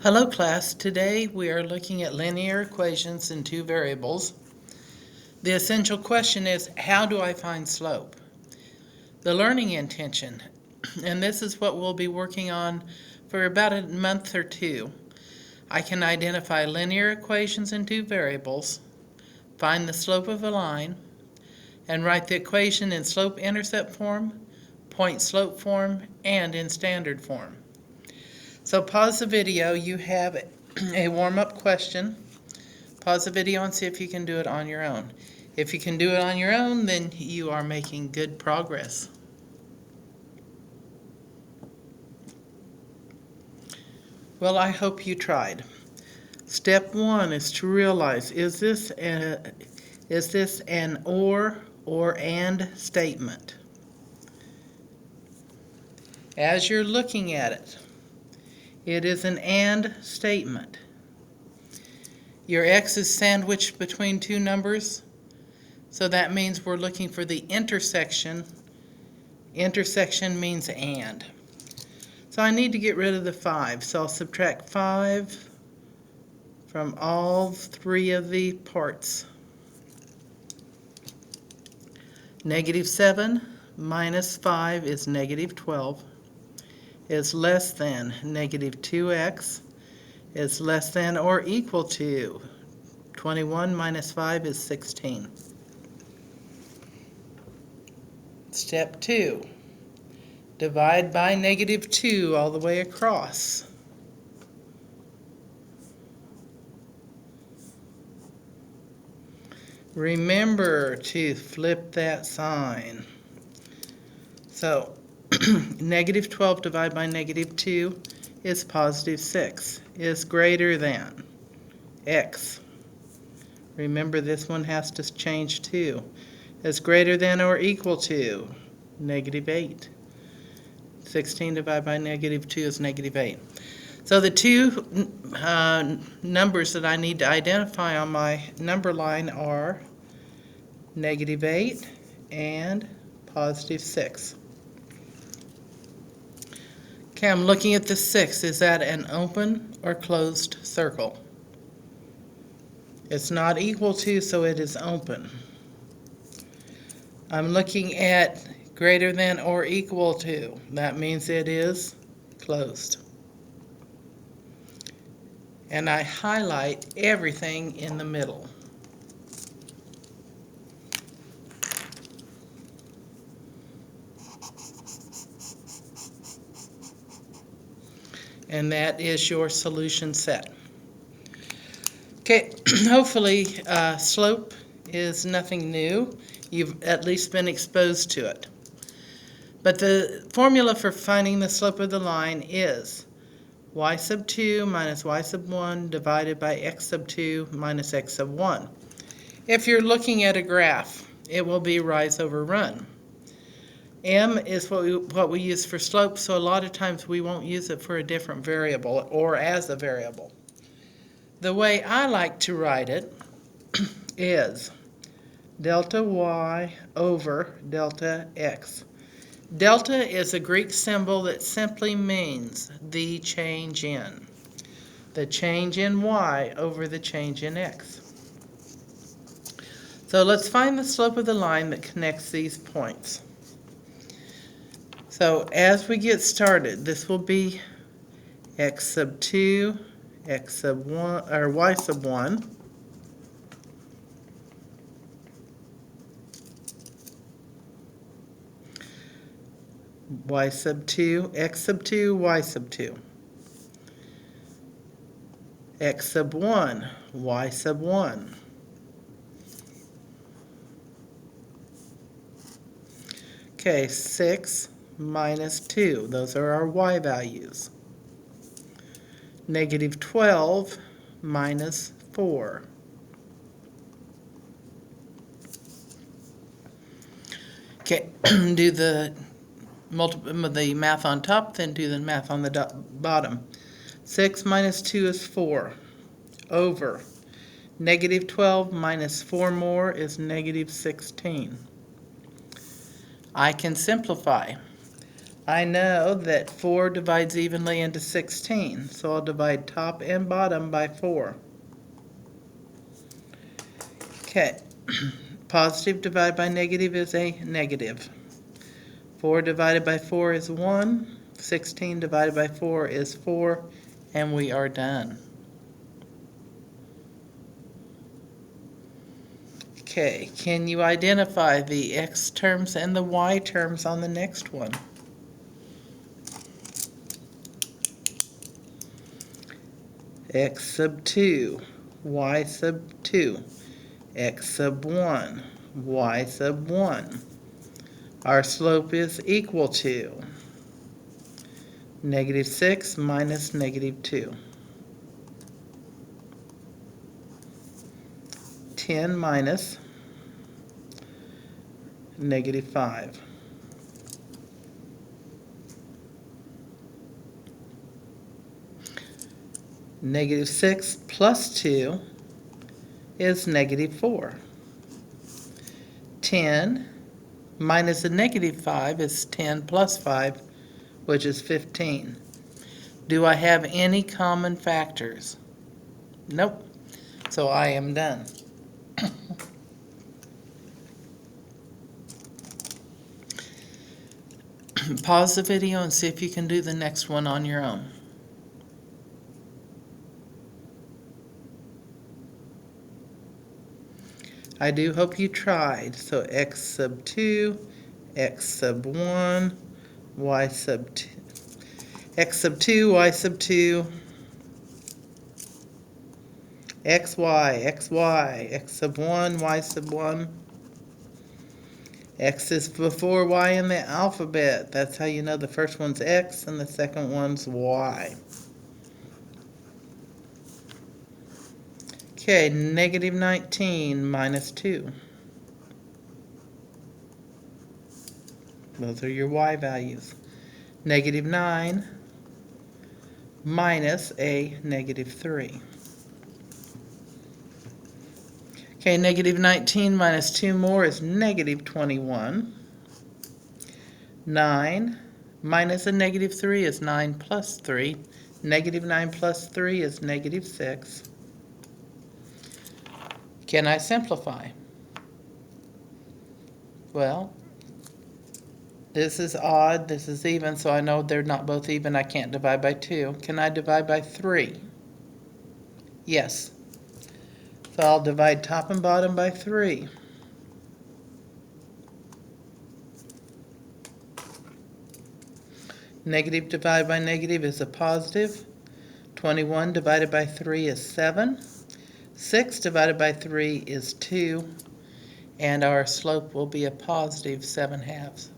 Hello class, today we are looking at linear equations in two variables. The essential question is, how do I find slope? The learning intention, and this is what we'll be working on for about a month or two. I can identify linear equations in two variables, find the slope of a line, and write the equation in slope-intercept form, point-slope form, and in standard form. So pause the video. You have a warm-up question. Pause the video and see if you can do it on your own. If you can do it on your own, then you are making good progress. Well, I hope you tried. Step one is to realize, is this an or and statement? As you're looking at it, it is an and statement. Your x is sandwiched between two numbers, so that means we're looking for the intersection. Intersection means and. So I need to get rid of the 5, so I'll subtract 5 from all three of the parts. Negative 7 minus 5 is negative 12. Is less than negative 2x. Is less than or equal to 21 minus 5 is 16. Step 2. Divide by negative 2 all the way across. Remember to flip that sign. So, negative 12 divided by negative 2 is positive 6. Is greater than x. Remember, this one has to change too. Is greater than or equal to negative 8. 16 divided by negative 2 is negative 8. So the two numbers that I need to identify on my number line are negative 8 and positive 6. Okay, I'm looking at the 6. Is that an open or closed circle? It's not equal to, so it is open. I'm looking at greater than or equal to. That means it is closed. And I highlight everything in the middle. And that is your solution set. Okay, hopefully slope is nothing new. You've at least been exposed to it. But the formula for finding the slope of the line is y sub 2 minus y sub 1 divided by x sub 2 minus x sub 1. If you're looking at a graph, it will be rise over run. M is what we use for slope, so a lot of times we won't use it for a different variable or as a variable. The way I like to write it is delta y over delta x. Delta is a Greek symbol that simply means the change in. The change in y over the change in x. So let's find the slope of the line that connects these points. So as we get started, this will be x sub 2, x sub 1, or y sub 1. Y sub 2, x sub 2, y sub 2. X sub 1, y sub 1. Okay, 6 minus 2. Those are our y values. Negative 12 minus 4. Okay, do the math on top, then do the math on the bottom. 6 minus 2 is 4. Over. Negative 12 minus 4 more is negative 16. I can simplify. I know that 4 divides evenly into 16, so I'll divide top and bottom by 4. Okay, positive divided by negative is a negative. 4 divided by 4 is 1. 16 divided by 4 is 4, and we are done. Okay, can you identify the x terms and the y terms on the next one? X sub 2, y sub 2, x sub 1, y sub 1. Our slope is equal to -6 minus -2. 10 minus -5. -6 plus 2 is -4. 10 minus a -5 is 10 plus 5, which is 15. Do I have any common factors? Nope. So I am done. Pause the video and see if you can do the next one on your own. I do hope you tried. So x sub 2, x sub 1, y sub 2, x sub 2, y sub 2, xy, xy, x sub 1, y sub 1. X is before Y in the alphabet. That's how you know the first one's X and the second one's Y. Okay, -19 minus 2. Those are your Y values. -9 minus a -3. Okay, -19 minus 2 more is -21. 9 minus a -3 is 9 plus 3. -9 plus 3 is -6. Can I simplify? Well, this is odd, this is even, so I know they're not both even. I can't divide by 2. Can I divide by 3? Yes. So I'll divide top and bottom by 3. Negative divided by negative is a positive. 21 divided by 3 is 7. 6 divided by 3 is 2. And our slope will be a positive 7/2.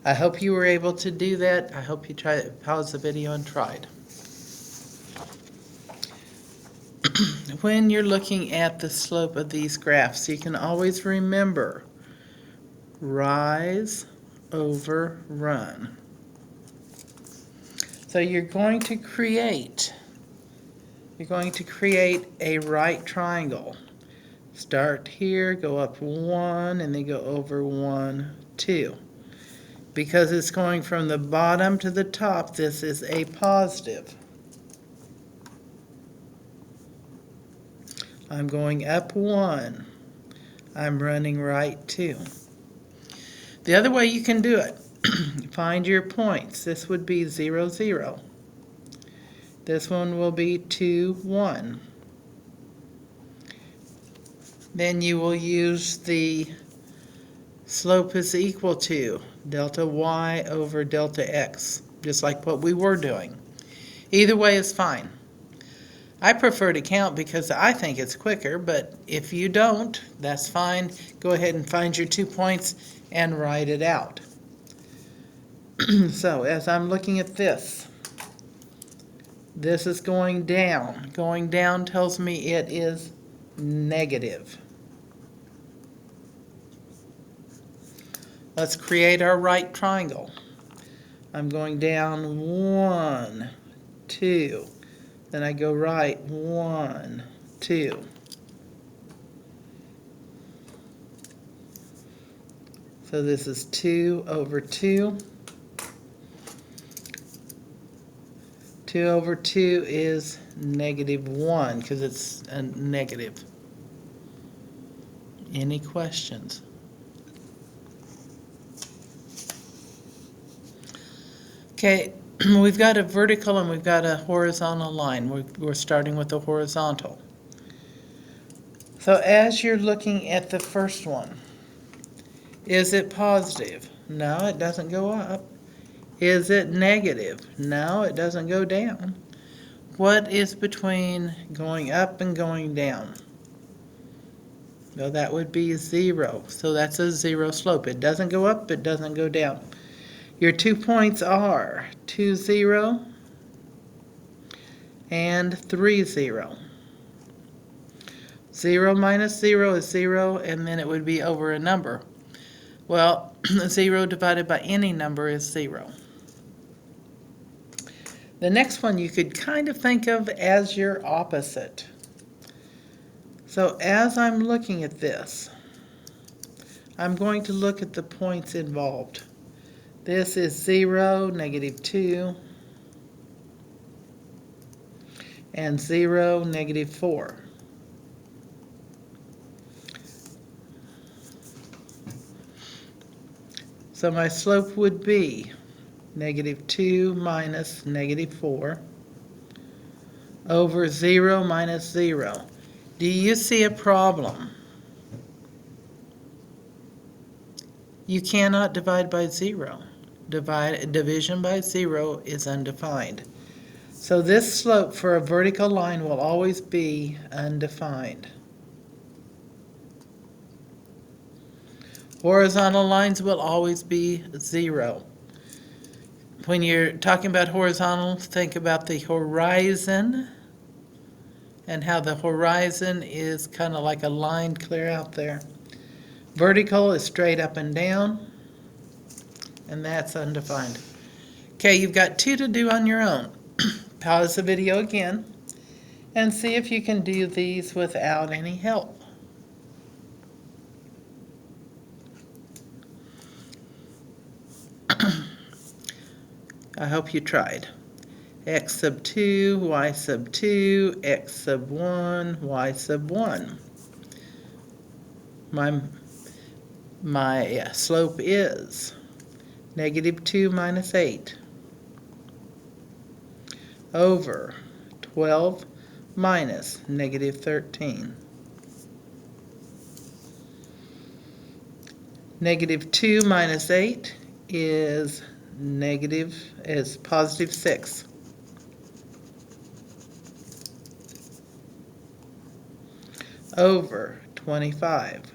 I hope you were able to do that. I hope you pause the video and tried. When you're looking at the slope of these graphs, you can always remember rise over run. So you're going to create a right triangle. Start here, go up 1, and then go over 1, 2. Because it's going from the bottom to the top, this is a positive. I'm going up 1. I'm running right 2. The other way you can do it, find your points. This would be 0, 0. This one will be 2, 1. Then you will use the slope is equal to delta y over delta x, just like what we were doing. Either way is fine. I prefer to count because I think it's quicker, but if you don't, that's fine. Go ahead and find your 2 points and write it out. So as I'm looking at this is going down. Going down tells me it is negative. Let's create our right triangle. I'm going down 1, 2. Then I go right 1, 2. So this is 2 over 2. 2 over 2 is -1 because it's a negative. Any questions? Okay, we've got a vertical and we've got a horizontal line. We're starting with the horizontal. So as you're looking at the first one, is it positive? No, it doesn't go up. Is it negative? No, it doesn't go down. What is between going up and going down? Well, that would be 0. So that's a 0 slope. It doesn't go up, it doesn't go down. Your 2 points are 2, 0 and 3, 0. 0 minus 0 is 0, and then it would be over a number. Well, 0 divided by any number is 0. The next one you could kind of think of as your opposite. So as I'm looking at this, I'm going to look at the points involved. This is 0, -2, and 0, -4. So my slope would be -2 minus -4 over 0 minus 0. Do you see a problem? You cannot divide by 0. Division by 0 is undefined. So this slope for a vertical line will always be undefined. Horizontal lines will always be 0. When you're talking about horizontal, think about the horizon and how the horizon is kind of like a line clear out there. Vertical is straight up and down, and that's undefined. Okay, you've got 2 to do on your own. Pause the video again and see if you can do these without any help. I hope you tried. X sub 2, y sub 2, x sub 1, y sub 1. My slope is -2 minus 8 over 12 minus -13. -2 minus 8 is positive 6. Over 25.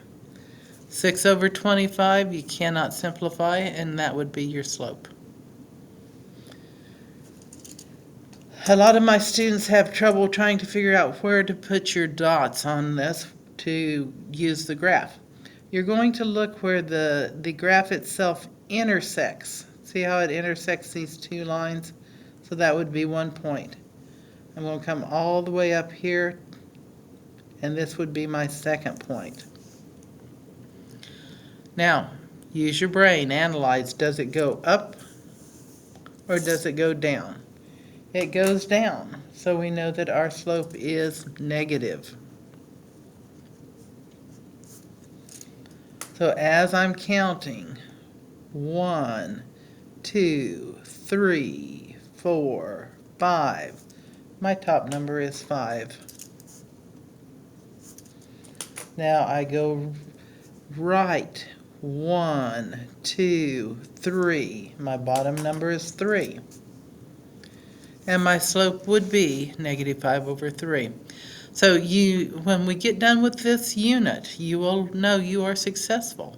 6 over 25, you cannot simplify, and that would be your slope. A lot of my students have trouble trying to figure out where to put your dots on this to use the graph. You're going to look where the graph itself intersects. See how it intersects these 2 lines? So that would be 1 point. I'm going to come all the way up here, and this would be my second point. Now, use your brain, analyze, does it go up or does it go down? It goes down, so we know that our slope is negative. So as I'm counting, 1, 2, 3, 4, 5, my top number is 5. Now I go right, 1, 2, 3. My bottom number is 3. And my slope would be -5 over 3. So when we get done with this unit, you will know you are successful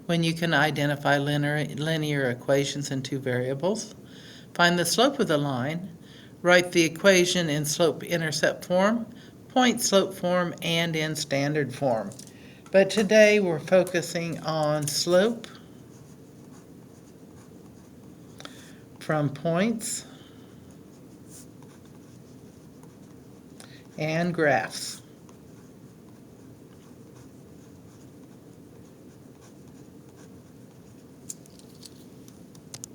when you can identify linear equations in 2 variables, find the slope of the line, write the equation in slope-intercept form, point-slope form, and in standard form. But today we're focusing on slope from points and graphs.